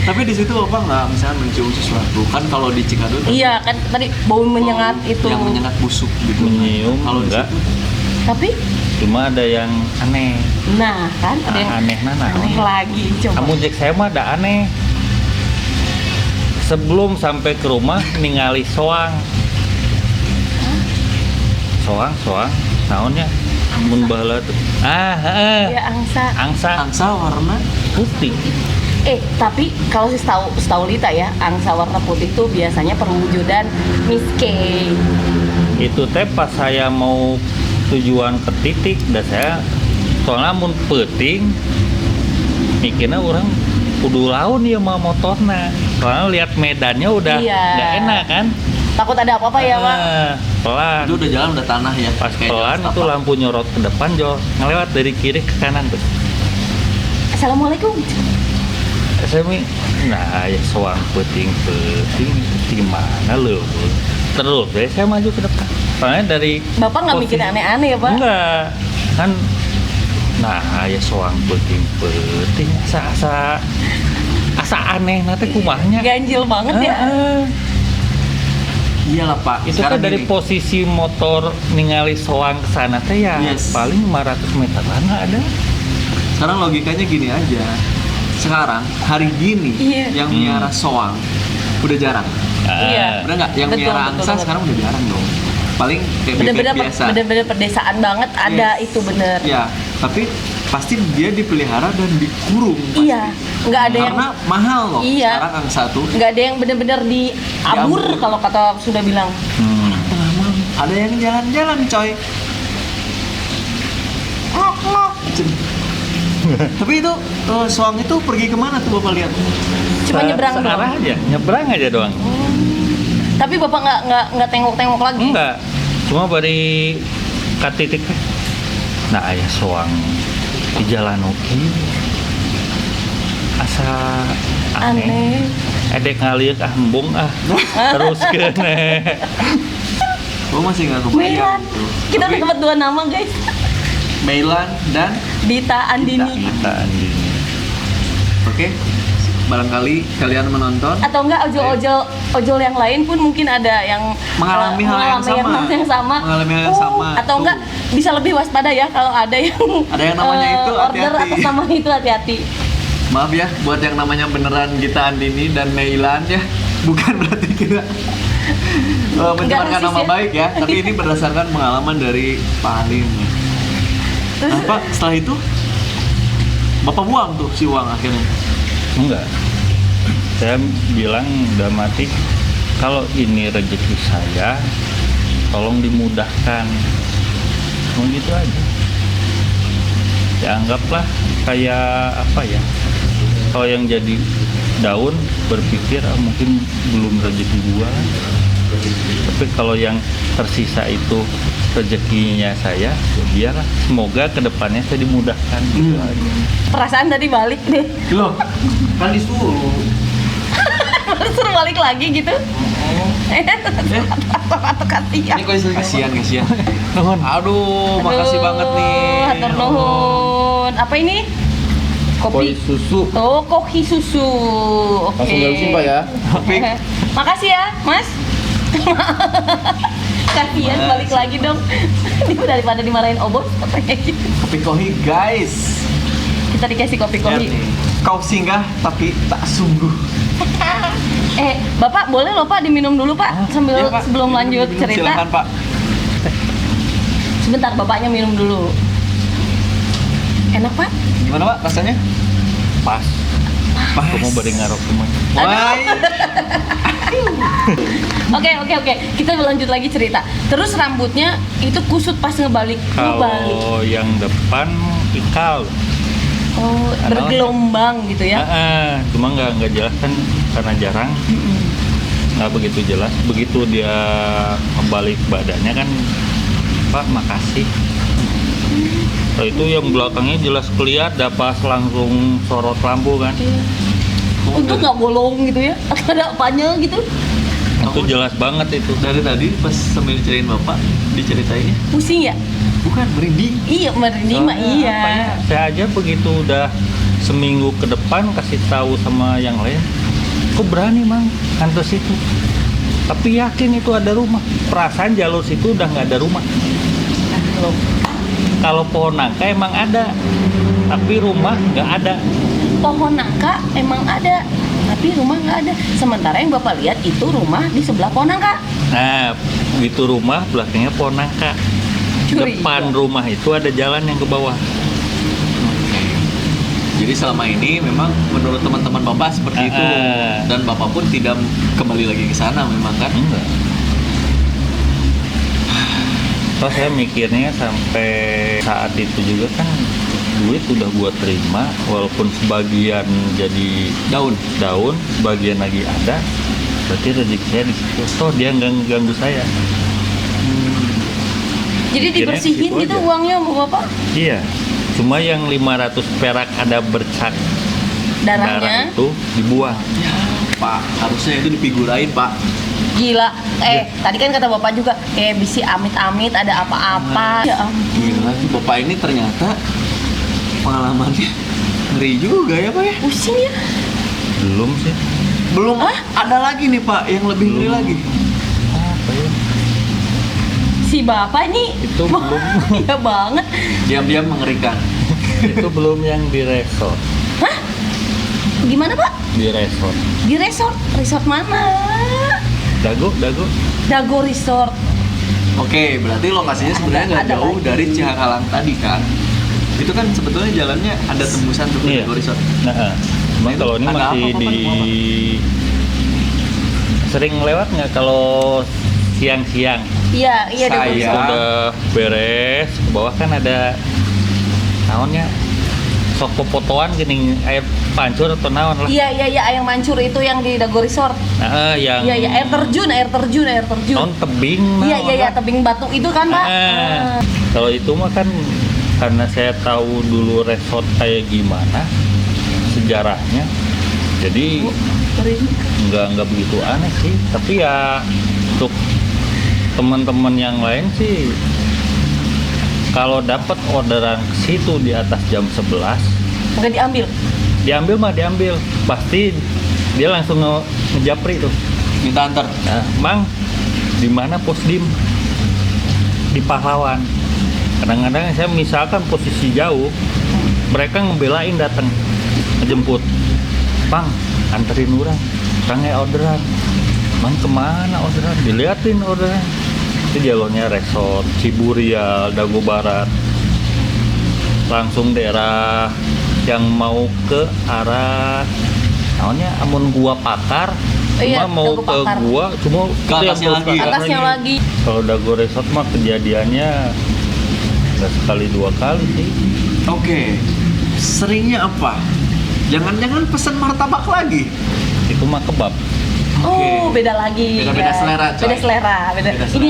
Tapi di situ Bapak nggak misalnya mencium sesuatu kan kalau di Cikadut Iya kan tadi bau menyengat itu. yang menyengat busuk gitu. Menyium, Kalau di enggak. situ Tapi Cuma ada yang aneh. nah kan ada yang Aneh nana. aneh lagi coba. Kamu cek saya mah ada aneh. Sebelum sampai ke rumah ningali soang. Soang, naonnya? Mun baheula tuh. Ya angsa. Angsa warna putih. Tapi kalau setahu Lita ya, angsa warna putih itu biasanya perwujudan Miss K. Itu teh pas saya mau tujuan ke titik dan saya soalnya mun peuting mikirnya orang kudu laun ya mau motorna. Soalnya lihat medannya udah Iya. nggak enak kan. Takut ada apa-apa ya, Pak? Pelan. itu udah jalan udah tanah ya. Pas Kayak pelan jalan itu setapak. lampu nyorot ke depan Jo, ngelewat dari kiri ke kanan tuh. Assalamualaikum. Saya mi, nah ya soang peting gimana lo? Terus deh saya maju ke depan. Soalnya dari Bapak nggak mikir posisi- aneh-aneh ya, Pak? Enggak, kan nah ya soang peting asa aneh nanti kumahnya. Ganjil banget ya. Iyalah Pak. Itu kan Sekarang dari gini, posisi motor ningali soang ke sana teh ya Yes. paling 500 meteran nggak ada. sekarang logikanya gini aja. Sekarang hari gini Iya. yang miara soang udah jarang. Iya. Bener nggak? Yang Betul, miara betul angsa banget. sekarang udah jarang dong. Paling kayak Bener-bener bebek biasa. bener-bener pedesaan banget ada Yes. itu bener. Ya, tapi pasti dia dipelihara dan dikurung. Pasti. Iya, nggak ada yang Karena mahal loh. Iya. Sekarang angsa tuh. nggak ada yang bener-bener diabur Diabur. kalau kata sudah bilang. Tengah malam ada yang jalan-jalan coy. Tapi itu soang itu pergi kemana tuh Bapak lihat? Cuma nyebrang doang. Searah aja, nyebrang aja doang. Tapi Bapak nggak tengok-tengok lagi. Enggak, cuma bari ka titik teh. Nah aya soang di jalan oke. Asa aneh. Edek ngaliuk embung terus kene. Gue masih nggak kebayang. Meilan. tuh. Kita Tapi udah dapat 2 nama guys. Meilan dan Dita Andini. Kita andini. oke. Barangkali kalian menonton Atau enggak ojol yang lain pun mungkin ada yang Mengalami hal yang sama. Mengalami hal yang sama. Atau Tuh. enggak bisa lebih waspada ya kalau ada yang namanya itu, order hati-hati. atas nama itu hati-hati. Maaf ya buat yang namanya beneran Gita Andini dan Meilan ya. Bukan berarti kita mencemarkan rasis nama ya. baik ya, tapi ini berdasarkan pengalaman dari Pak Halim. Nah, Pak, setelah itu Bapak buang tuh si uang akhirnya. Enggak. Saya bilang udah mati. Kalau ini rezeki saya, tolong dimudahkan. Mau gitu aja. Ya anggaplah kayak apa ya? Kalau yang jadi daun berpikir mungkin belum rezeki gua. Tapi kalau yang tersisa itu rezekinya saya, ya biarlah. Semoga kedepannya saya dimudahkan gitu aja. Perasaan tadi balik deh. Loh, kan disuruh. Suruh balik lagi gitu. Atau kasihan. Ini kok kasihan. Nuhun. Aduh, makasih Aduh, banget nih. hatur nuhun. pesan apa ini? Kopi susu. Oh, kopi susu. Oke. Langsung habisin, Pak, ya. Kopi. Makasih ya, Mas. Kasihan Mas. balik lagi dong. Dia daripada dimarahin obos katanya gitu. Kopi kohi guys. Kita dikasih kopi Lihat kopi. nih. Kau singgah tapi tak sungguh. Bapak boleh loh Pak diminum dulu Pak sambil Iya, Pak. sebelum Minum, lanjut minum. cerita. Silakan Pak. Sebentar bapaknya minum dulu. Enak Pak? Gimana Pak rasanya? Pas. Pas. Kamu beri ngarok semuanya. Wah. Oke. Kita lanjut lagi cerita. Terus rambutnya itu kusut pas ngebalik. Kalau yang depan ikal. Oh, Ada bergelombang gitu ya. Cuma nggak jelas kan karena jarang. Nggak begitu jelas. Begitu dia ngebalik badannya kan, Pak makasih. Nah, itu yang belakangnya jelas kelihatan pas langsung sorot lampu kan. Iya. Untung nggak bolong gitu ya. Ada apanya gitu. Itu jelas banget itu. Dari tadi pas sambil diceritain Bapak, diceritainnya Pusing ya? bukan merinding. Iya, merinding mah Soalnya iya. apanya, saya aja begitu udah seminggu ke depan kasih tahu sama yang lain, kok berani mang kantor situ. Tapi yakin itu ada rumah. Perasaan jalur situ udah nggak ada rumah. Kalau pohon nangka emang ada, tapi rumah nggak ada. Pohon nangka emang ada, tapi rumah nggak ada. Sementara yang Bapak lihat itu rumah di sebelah pohon nangka. Nah, itu rumah belakangnya pohon nangka. Curiga. Depan rumah itu ada jalan yang ke bawah. Jadi selama ini memang menurut teman-teman Bapak seperti itu dan Bapak pun tidak kembali lagi ke sana memang kan? Enggak. Terus saya mikirnya sampai saat itu juga kan duit udah gua terima, walaupun sebagian jadi Daun. sebagian lagi ada, berarti rezeki saya di situ. Toh dia nggak ganggu saya. Jadi Mikirnya dibersihin gitu gitu aja. uangnya sama Bapak? Iya. Cuma yang 500 perak ada bercak darah Darahnya? itu dibuang. Ya Pak, harusnya itu dipigurain Pak. Gila. Iya. Tadi kan kata Bapak juga, bisi amit-amit ada apa-apa. Ya ampun. Gila sih Bapak ini ternyata pengalamannya ngeri juga ya Pak ya. Pusing ya. Belum sih. Belum ada lagi nih Pak yang lebih ngeri Belum. lagi. Apa ya? Si Bapak ini Itu belum. ya banget. Diam-diam mengerikan. Itu belum yang di resort. Hah? Gimana Pak? Di resort. Di resort? Resort mana? Dago. Dago Resort. Oke, berarti lokasinya sebenarnya nggak Ada jauh lagi. dari Cihakalang tadi kan? Itu kan sebetulnya jalannya ada tembusan tuh ke Iya. Dago Resort. Nah, cuma Itu kalau ini ada masih apa, Bapak, di sering lewat nggak kalau siang-siang? Iya, Dago Saya- Resort. Udah beres, ke bawah kan ada naonnya sok popotoan gini air pancur atau naon lah. Iya, air mancur itu yang di Dago Resort. Nah, yang Iya, air terjun. naon tebing. Iya, naon lah. tebing batu itu kan, Pak. Ah, kalau itu mah kan karena saya tahu dulu resort kayak gimana sejarahnya, jadi nggak begitu aneh sih. Tapi ya untuk teman-teman yang lain sih, kalau dapat orderan ke situ di atas jam 11, Nggak diambil. diambil pasti dia langsung ngejapri tuh. Minta antar. Nah, Mang, di mana Posdim? Di Pahlawan. Kadang-kadang saya misalkan posisi jauh, mereka ngebelain datang ngejemput. Bang, anterin orang. Kangnya orderan. Mang kemana orderan? Diliatin orderan. Itu jalurnya resort Ciburial, Dago Barat. Langsung daerah yang mau ke arah namanya amun gua Pakar. Iya, Cuma mau Dago ke Pakar. gua, cuma Ke itu yang atasnya belum lagi. ke atas Atasnya lagi. Kalau Dago Resort mah kejadiannya nggak sekali dua kali sih. Oke. Seringnya apa? Jangan-jangan pesan martabak lagi. Itu mah kebab. Oh, Oke. beda lagi. Beda-beda Ya. selera, coy. Beda selera. Beda Ini selera.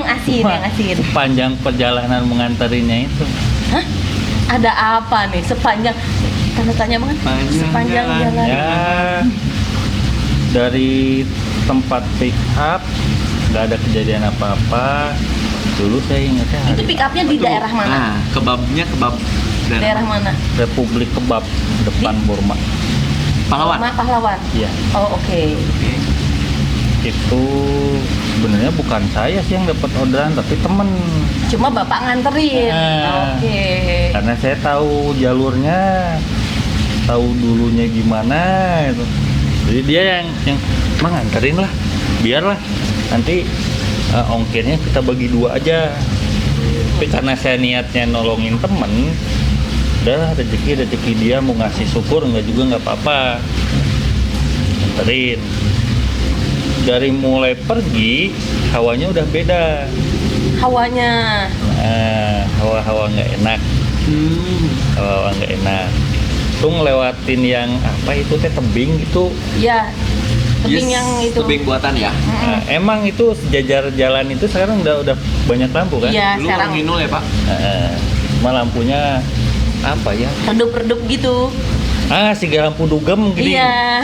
yang asin. Sepanjang perjalanan mengantarinnya itu. Hah? Ada apa nih sepanjang tanda tanya banget? Sepanjang Sepanjang jalan. jalan. Ya dari tempat pick up nggak ada kejadian apa-apa. Dulu saya ingatnya Itu pick upnya di Betul. daerah mana? Nah, kebabnya kebab Daerah mana? Republik Kebab depan Burma. Pahlawan. Pahlawan. Iya. Oh, oke. Oke. Itu sebenarnya bukan saya sih yang dapat orderan, tapi temen. Cuma Bapak nganterin. Nah. Oke. Karena saya tahu jalurnya, tahu dulunya gimana itu. Jadi dia yang Mang anterin lah, biarlah nanti ongkirnya kita bagi 2 aja. Tapi karena saya niatnya nolongin temen, udah rezeki dia mau ngasih syukur nggak juga nggak apa-apa, anterin. Dari mulai pergi hawanya udah beda. Hawanya. Hawa nggak enak. Hawa nggak enak. Tuh ngelewatin yang apa itu teh tebing itu. Iya. Tebing yang itu. Tebing buatan ya. Emang itu sejajar jalan itu sekarang udah banyak lampu kan? Iya, Dulu sekarang orang Inul ya, Pak. Cuma lampunya apa ya? redup-redup gitu. Siga lampu dugem gini. Iya.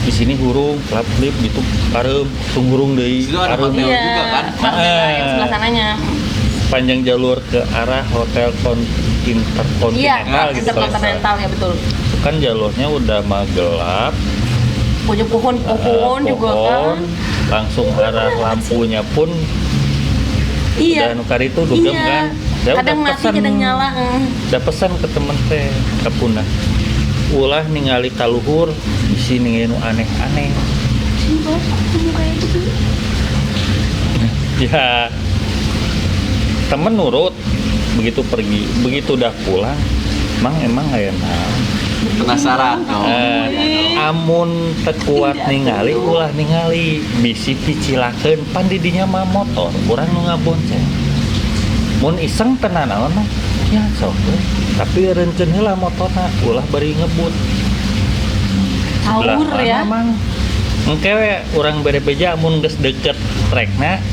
Di sini hurung, klap-klip gitu, karem, tunggurung deui. Di situ ada karem. hotel. juga kan? Mardena yang sebelah sananya. Panjang jalur ke arah hotel Iya, interkontinental gitu. kalau interkontinental ya betul. itu kan jalurnya udah mah gelap, Punya pohon-pohon juga kan. langsung arah lampunya pun Iya. udah nukar itu dugem Iya. kan. Saya Kadang udah mati, pesen. kadang nyala. Udah pesan ke temen teh kapuna. Ulah ningali kaluhur bisi ningali nu aneh-aneh. Ya temen nurut, begitu pergi, begitu udah pulang Mang emang aya naon. Penasaran dong. Amun tekuat ningali ulah ningali bisi picilakeun pan di dinya mah motor urang nu ngabonceng. Mun iseng tenan naon mah ya sok we. Tapi rencen heula motorna ulah bari ngebut. Sahur ya. Mang engke we urang bere-beja mun geus deket trekna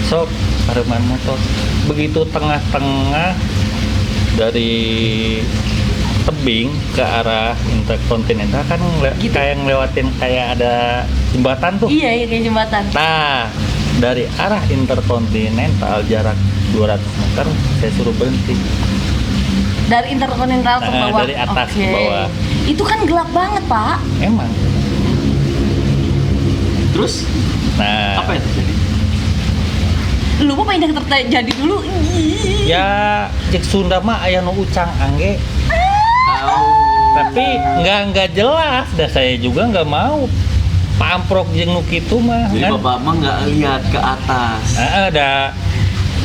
sok pareman motor. Begitu tengah-tengah dari tebing ke arah interkontinental kan Gitu. kayak ngelewatin kayak ada jembatan tuh. Iya, kayak jembatan. Nah, dari arah interkontinental jarak 200 meter saya suruh berhenti. Dari interkontinental ke Nah, bawah. dari atas ke Oke. bawah. Itu kan gelap banget, Pak. Emang. Terus Nah, apa yang terjadi? Lu mah pengen yang terjadi dulu. ya cek Sunda mah aya nu ucang angge, Tahu. tapi nggak jelas. Dah saya juga nggak mau pamprok jeung nu kitu mah. Jadi Kan? Bapak mah nggak lihat ke atas. Ada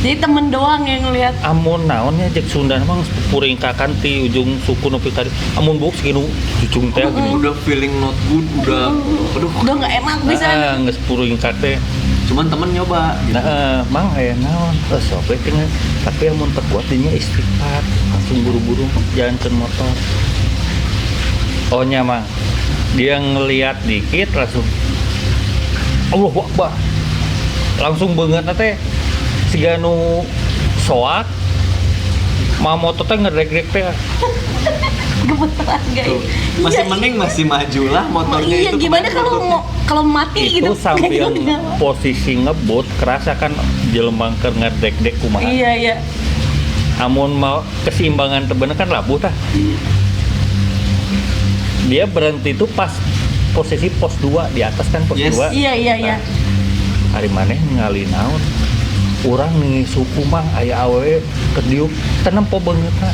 Jadi temen doang yang ngelihat. amun naonnya cek Sunda mah geus puring kakan ti ujung suku nepi tadi. Amun buk seginu cucung teh gini. Udah feeling not good, udah aduh. Udah nggak enak bisa. Geus puring kate. Cuman temen nyoba gitu. Nah, mang aya naon? Sok we tinggal. Tapi amun tekuat dinya istighfar, langsung buru-buru jalankeun motor. Ohnya mang, dia ngelihat dikit langsung Allahu Akbar. Langsung beungeut teh siga nu soak. Mah motor teh ngedreg-dreg teh. Gemeteran guys. Tuh, masih mending masih majulah motornya Iya, itu. gimana kemarin kalau motornya. kalau mati Itu gitu. sambil posisi ngebut kerasa kan jelema keur ngedreg-dreg kumaha. Iya, iya. Amun mau keseimbangan tebener kan labuh tah. Dia berhenti itu pas posisi pos 2 di atas kan pos Yes. 2. Iya, iya, iya. Hari maneh ningali naon? Urang nih suku mang aya awewe kediuk tenempo beungeutna.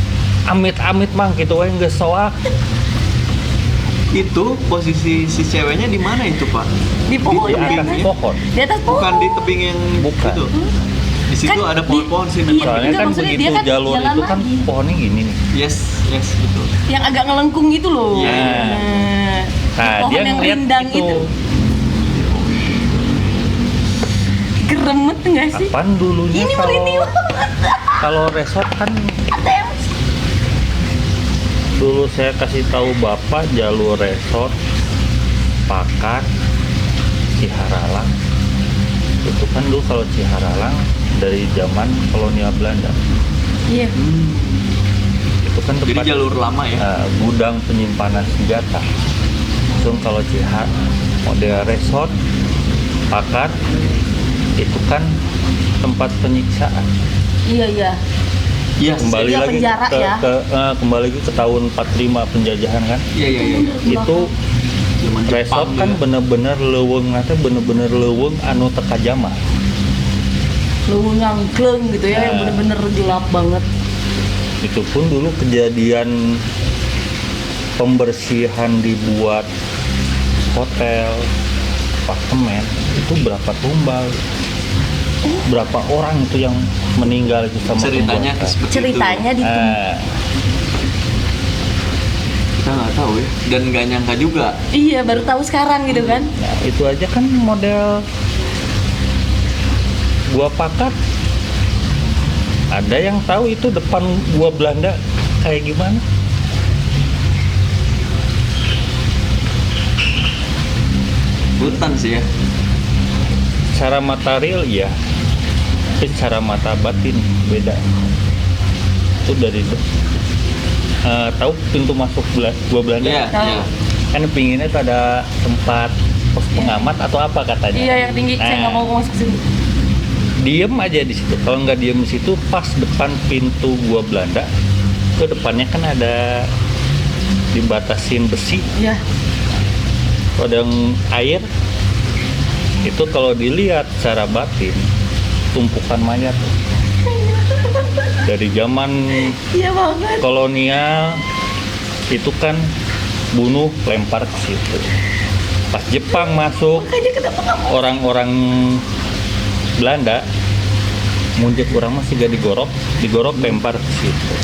Amit-amit mang kitu we geus soak. Itu posisi si ceweknya di mana itu, Pak? Di pohon Di ya atas kan? pohon. Di atas pohon. Bukan di tebing yang Bukan. itu. Di situ Kan ada pohon-pohon sih iya. memang. Soalnya enggak, kan maksudnya begitu dia kan jalur jalan itu kan lagi. pohonnya gini nih. Yes, betul. Yang agak ngelengkung gitu loh. Iya. Nah, Pohon dia yang ngeliat rindang itu. Geremet nggak sih? Apaan dulunya Ini merinding kalau resort kan banget. dulu saya kasih tahu Bapak jalur resort Pakat Ciharalang. Itu kan dulu kalau Ciharalang dari zaman kolonial Belanda. Iya. Itu kan Jadi tempat jalur lama ya. gudang penyimpanan senjata. Langsung kalau model resort Pakat itu kan tempat penyiksaan. Iya, iya. Iya, kembali Sedia lagi penjara ke, ya. kembali lagi ke tahun 45 penjajahan kan. iya. Itu Zaman resort Jepang kan ya. bener-bener leuweung nanti bener-bener leuweung anu teka jama. Leuweung yang kleng gitu ya, yang Nah. bener-bener gelap banget. Itu pun dulu kejadian pembersihan dibuat hotel, apartemen itu berapa tumbal, berapa orang itu yang meninggal itu sama Ceritanya pembuatan. seperti Ceritanya di kita nggak tahu ya, dan nggak nyangka juga. iya baru tahu sekarang gitu kan. Nah, itu aja kan model gua pakat. Ada yang tahu itu depan gua Belanda kayak gimana? Hutan sih ya. Secara material ya, tapi secara mata batin beda. Itu dari tahu pintu masuk gua Belanda? Iya, Tahu. iya. Kan pinginnya tuh ada tempat pos pengamat atau apa katanya? Iya yang tinggi, saya nggak mau masuk sini. Diem aja di situ. Kalau nggak diem di situ, pas depan pintu gua Belanda, itu depannya kan ada dibatasin besi, Iya. ada yang air. Itu kalau dilihat secara batin, tumpukan mayat dari zaman Iya banget. kolonial itu kan bunuh lempar ke situ. Pas Jepang masuk, Makanya kenapa nggak mau? orang-orang Belanda munjuk orang masih gak digorok lempar ke situ.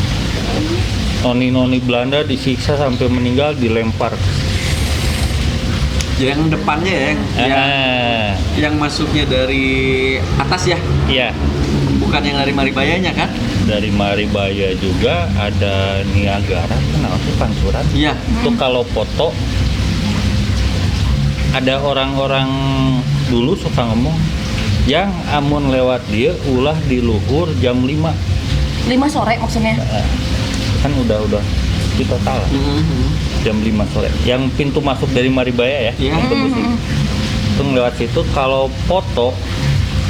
Noni-noni Belanda disiksa sampai meninggal dilempar ke situ. Yang depannya ya, yang masuknya dari atas ya, Iya, bukan yang dari Maribayanya kan? dari Maribaya juga ada Niagara, kenal sih Pancuran. Iya. Itu kalau foto ada orang-orang dulu suka ngomong yang amun lewat dia ulah di luhur jam 5. 5 sore maksudnya. Kan udah di total jam 5 sore. Yang pintu masuk dari Maribaya ya. Iya. Itu besi. Itu lewat situ kalau foto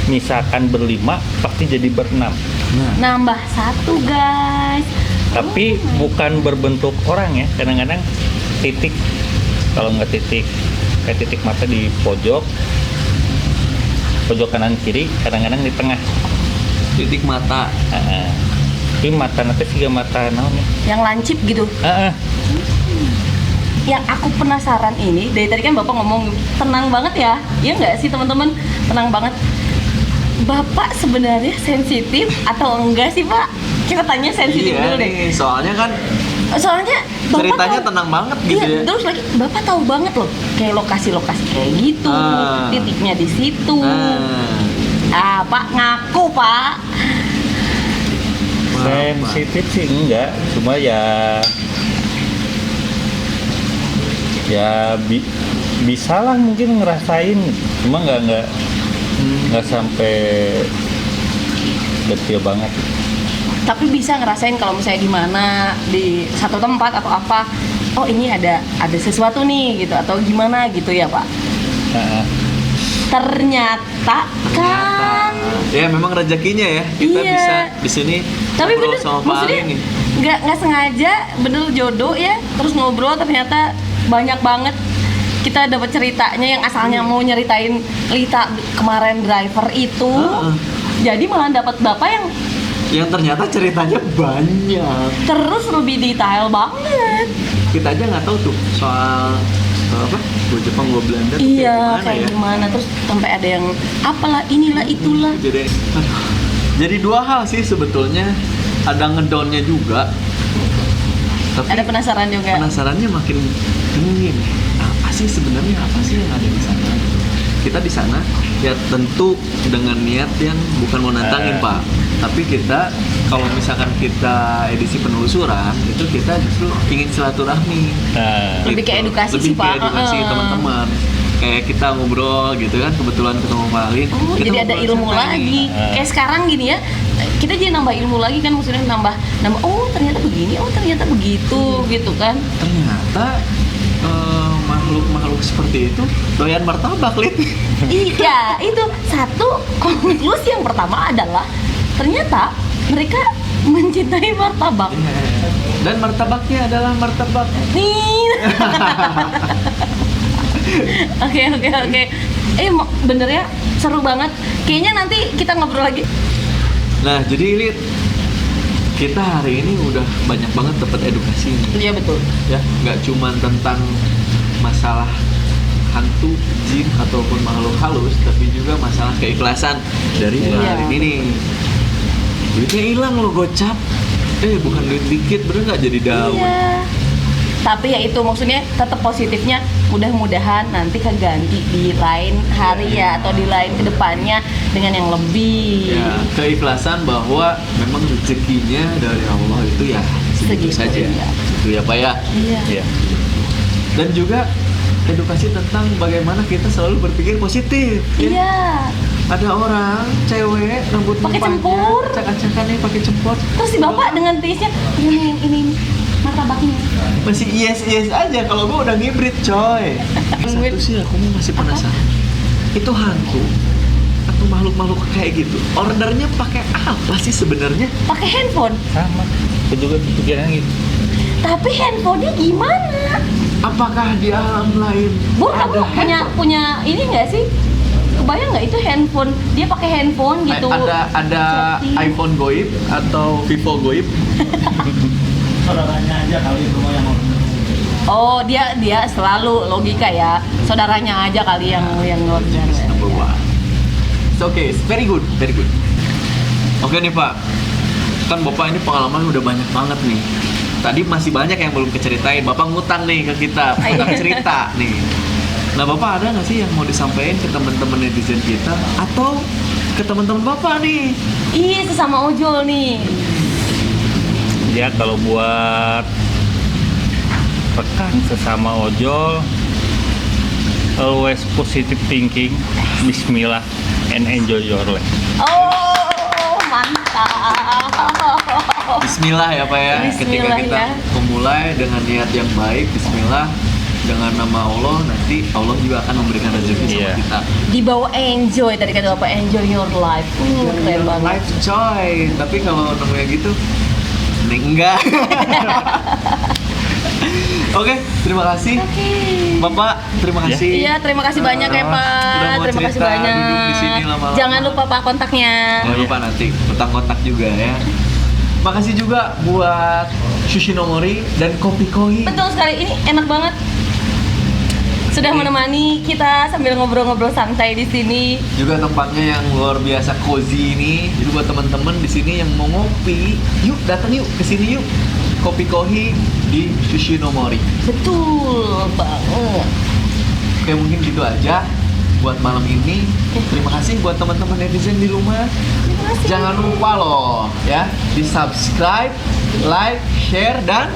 misalkan berlima pasti jadi berenam. Nah, Nambah 1 guys. Tapi bukan berbentuk orang ya. Kadang-kadang titik. Kalau nggak titik kayak titik mata di pojok kanan kiri, kadang-kadang di tengah. titik mata. Tapi mata nanti juga mata naon ya. Yang lancip gitu. Yang aku penasaran ini, dari tadi kan Bapak ngomong tenang banget ya. Iya nggak sih teman-teman? Tenang banget. Bapak sebenarnya sensitif atau enggak sih Pak? Kita tanya sensitif Iya dulu deh. nih, soalnya kan Soalnya Bapak ceritanya tahu- tenang banget gitu Iya, ya. terus lagi Bapak tahu banget loh kayak lokasi-lokasi kayak gitu, titiknya di situ. Pak ngaku Pak. Sensitif sih enggak, cuma ya bisa lah mungkin ngerasain, cuma nggak sampai detail banget. Tapi bisa ngerasain kalau misalnya di mana di satu tempat atau apa. Oh ini ada sesuatu nih gitu atau gimana gitu ya Pak. Ternyata kan. Ya memang rezekinya ya kita Iya. bisa di sini Tapi ngobrol bener, sama Pak maksudnya Ali nih. nggak sengaja, bener jodoh ya. Terus ngobrol ternyata banyak banget kita dapat ceritanya yang asalnya mau nyeritain Lita kemarin driver itu. Jadi malah dapat bapak Yang ternyata ceritanya banyak. terus lebih detail banget. Kita aja nggak tahu tuh soal apa? Gua Jepang, gua Belanda tuh Iya, kayak kayak ya. gimana terus sampai ada yang apalah inilah itulah. Jadi dua hal sih sebetulnya. Ada ngedownnya juga. Tapi Ada penasaran juga. penasarannya makin ingin. Apa sih sebenarnya apa sih yang ada di sana? Kita di sana ya tentu dengan niat yang bukan mau nantangin Pak. Tapi kita kalau misalkan kita edisi penelusuran itu kita justru ingin silaturahmi. Lebih ke edukasi Lebih sih, ke Pak. edukasi teman-teman. Kayak kita ngobrol gitu kan, kebetulan ketemu Pak Alin. Oh, kita jadi ada ngobrol ilmu santai lagi. nih. Kayak sekarang gini ya, kita jadi nambah ilmu lagi kan, maksudnya nambah oh ternyata begini, oh ternyata begitu gitu kan. Ternyata makhluk-makhluk seperti itu doyan martabak, Lid. Iya, itu satu konklusi yang pertama adalah ternyata mereka Mencintai martabak. Dan martabaknya adalah martabak. Nih. Oke. Bener ya, seru banget. Kayaknya nanti kita ngobrol lagi. Nah, jadi Lid, kita hari ini udah banyak banget dapat edukasi nih. Iya betul. Ya, nggak cuma tentang masalah hantu, jin ataupun makhluk halus, tapi juga masalah keikhlasan dari Iya. hari ini nih. Duitnya hilang lo gocap. Bukan duit dikit, bener nggak jadi daun. Iya. Tapi ya itu maksudnya tetap positifnya, mudah-mudahan nanti keganti di lain hari ya atau di lain kedepannya dengan yang lebih. Ya, keikhlasan bahwa memang rezekinya dari Allah itu ya segitu Segitu, saja. iya. Itu ya Pak ya. Iya. Iya. Dan juga edukasi tentang bagaimana kita selalu berpikir positif. ya. Iya. Ada orang cewek rambut Pakai cempur. acak-acakan nih pakai cempur. Terus si bapak dengan tiisnya, ini martabaknya. Masih yes aja, kalau gua udah ngibrit coy. Satu sih aku masih penasaran. Itu hantu atau makhluk-makhluk kayak gitu. Ordernya pakai apa sih sebenarnya? Pakai handphone. Sama. Aku juga pikiran gitu. Tapi handphonenya gimana? Apakah di alam lain Bu, kamu punya ini nggak sih? Kebayang nggak itu handphone? Dia pakai handphone gitu. Ada Chatting. iPhone goib atau Vivo goib? Saudaranya aja kali itu mah yang Oh, dia selalu logika ya. Saudaranya aja kali yang order. Number one. It's okay, it's very good. Oke nih Pak, kan Bapak ini pengalaman udah banyak banget nih. Tadi masih banyak yang belum keceritain. Bapak ngutang nih ke kita, ngutang cerita nih. Nah Bapak ada nggak sih yang mau disampaikan ke teman-teman netizen kita atau ke teman-teman Bapak nih? Iya, sesama ojol nih. Ya kalau buat rekan sesama ojol, always positive thinking, bismillah and enjoy your life. Oh, mantap. Bismillah ya Pak ya. Ketika Bismillah kita ya. memulai dengan niat yang baik, Bismillah, dengan nama Allah, nanti Allah juga akan memberikan rezeki sama Iya. kita. Dibawa enjoy tadi kata Bapak, enjoy your life. Keren banget. Life coy. Tapi kalau namanya gitu, nih enggak. Oke, terima kasih. Oke. Bapak, terima kasih. Iya, terima kasih banyak ya Pak. Udah mau Terima kasih cerita, banyak. duduk di sini lama-lama. Jangan lupa Pak kontaknya. Jangan lupa nanti utang kontak juga ya. Makasih juga buat Sushinomori dan Kopi Koi. Betul sekali, ini enak banget. Sudah menemani kita sambil ngobrol-ngobrol santai di sini. Juga tempatnya yang luar biasa cozy ini. Jadi buat teman-teman di sini yang mau ngopi, yuk datang yuk ke sini yuk. Kopi Koi di Sushinomori. Betul banget. Oke, mungkin gitu aja buat malam ini. Terima kasih buat teman-teman netizen di rumah. Terima kasih. Jangan lupa loh ya, di subscribe, like, share dan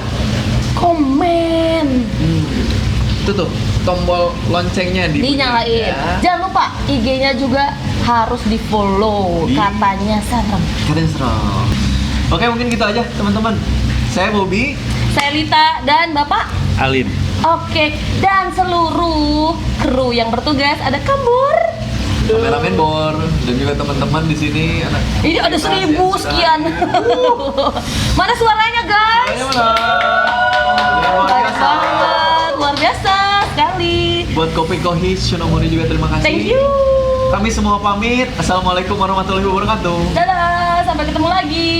Komen. itu tuh tombol loncengnya Dinyalain. ya. Jangan lupa IG-nya juga harus di-follow. Di- Katanya serem. Keren serem. Oke, mungkin gitu aja teman-teman. Saya Bobby. Saya Lita dan Bapak. Alin. Oke, dan seluruh kru yang bertugas ada Kambur. Kameramen Bor dan juga teman-teman di sini anak. Ini ada 1000 sekian. Mana suaranya guys? Ayo, mana? Luar Banyak biasa. banget, luar biasa sekali. Buat Kopi Koi Shinomori juga terima kasih. Thank you. Kami semua pamit. Assalamualaikum warahmatullahi wabarakatuh. Dadah, sampai ketemu lagi.